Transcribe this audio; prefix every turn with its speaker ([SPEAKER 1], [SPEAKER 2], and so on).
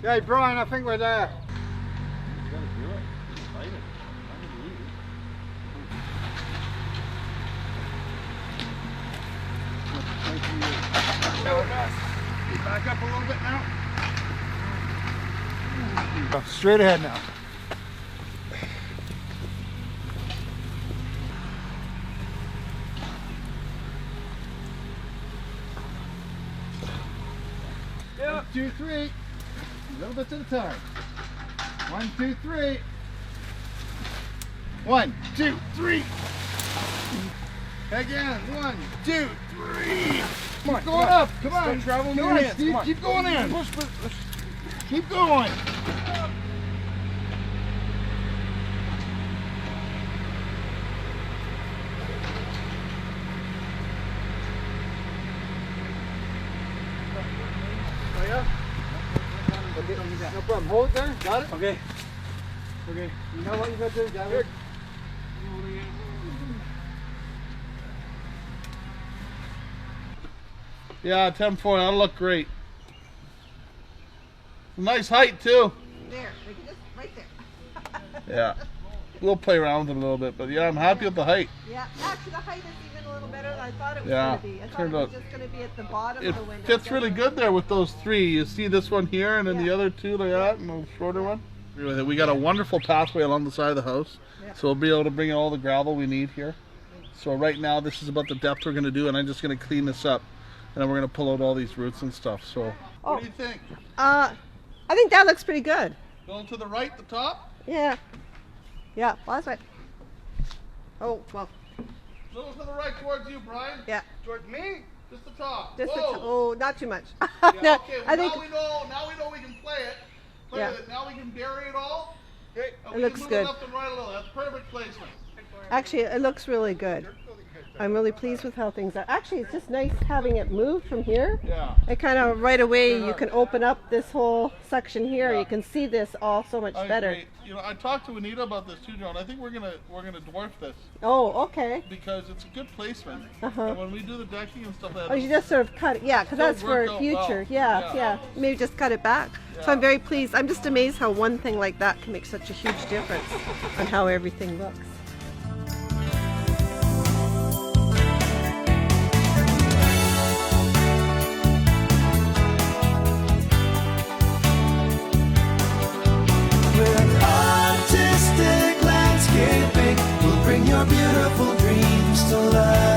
[SPEAKER 1] Hey, Brian, I think we're there.
[SPEAKER 2] You gotta do it. Fight it. I'm gonna leave.
[SPEAKER 1] Back up a little bit now. Straight ahead now. Yeah. 1, 2, 3. A little bit at a time. 1, 2, 3. 1, 2, 3. Again. 1, 2, 3. Come on, going up. Come on.
[SPEAKER 2] Travel
[SPEAKER 1] Come on, Steve. Keep going in. Push. Keep going. Oh, yeah? Okay, no problem. Hold it there. Got it? Okay. Okay. You know what you got to do? Got it?
[SPEAKER 3] Yeah, 10-4, that'll look great. Nice height too.
[SPEAKER 4] There, they can just right there.
[SPEAKER 3] Yeah. We'll play around with it a little bit, but yeah, I'm happy with the height.
[SPEAKER 4] Yeah, actually the height is even a little better than I thought it was
[SPEAKER 3] Yeah,
[SPEAKER 4] going to be. I thought it
[SPEAKER 3] turned
[SPEAKER 4] was
[SPEAKER 3] out-
[SPEAKER 4] just going to be at the bottom
[SPEAKER 3] It
[SPEAKER 4] of the window.
[SPEAKER 3] fits really good there with those three. You see this one here and then the
[SPEAKER 4] Yeah.
[SPEAKER 3] other two like that and the shorter one. We got a wonderful pathway along the side of the house.
[SPEAKER 4] Yeah.
[SPEAKER 3] So we'll be able to bring in all the gravel we need here. So right now this is about the depth we're going to do, and I'm just going to clean this up. And then we're going to pull out all these roots and stuff. So
[SPEAKER 4] Oh.
[SPEAKER 3] what do you think?
[SPEAKER 4] I think that looks pretty good.
[SPEAKER 3] Going to the right, the top?
[SPEAKER 4] Yeah. Yeah, well, that's right. Oh, well,
[SPEAKER 3] A little to the right towards you, Brian.
[SPEAKER 4] yeah.
[SPEAKER 3] Towards me? Just the top.
[SPEAKER 4] Just
[SPEAKER 3] Whoa.
[SPEAKER 4] oh, not too much.
[SPEAKER 3] Yeah,
[SPEAKER 4] No,
[SPEAKER 3] okay, well,
[SPEAKER 4] I think
[SPEAKER 3] now we know we can play it. Play
[SPEAKER 4] Yeah.
[SPEAKER 3] with it. Now we can bury it all. Okay. And
[SPEAKER 4] It
[SPEAKER 3] we
[SPEAKER 4] looks
[SPEAKER 3] can move
[SPEAKER 4] good.
[SPEAKER 3] it left and right a little. That's perfect placement.
[SPEAKER 4] actually it looks really good. I'm really pleased with how things are. Actually, it's just nice having it moved from here.
[SPEAKER 3] Yeah.
[SPEAKER 4] It kind of right away you can open up this whole section here.
[SPEAKER 3] Yeah.
[SPEAKER 4] You can see this all so much
[SPEAKER 3] I
[SPEAKER 4] better.
[SPEAKER 3] agree. You know, I talked to Anita about this too, John. I think we're gonna dwarf this
[SPEAKER 4] Oh, okay.
[SPEAKER 3] because it's a good placement.
[SPEAKER 4] Uh-huh.
[SPEAKER 3] And when we do the decking and stuff like
[SPEAKER 4] Oh,
[SPEAKER 3] that,
[SPEAKER 4] you just sort of cut it. Yeah, because
[SPEAKER 3] It'll
[SPEAKER 4] that's
[SPEAKER 3] work
[SPEAKER 4] for
[SPEAKER 3] out
[SPEAKER 4] future.
[SPEAKER 3] well.
[SPEAKER 4] Yeah,
[SPEAKER 3] Yeah.
[SPEAKER 4] yeah. Maybe just cut it back. So I'm very pleased. I'm just amazed how one thing like that can make such a huge difference on how everything looks.
[SPEAKER 5] With artistic landscaping, we'll bring your beautiful dreams to life.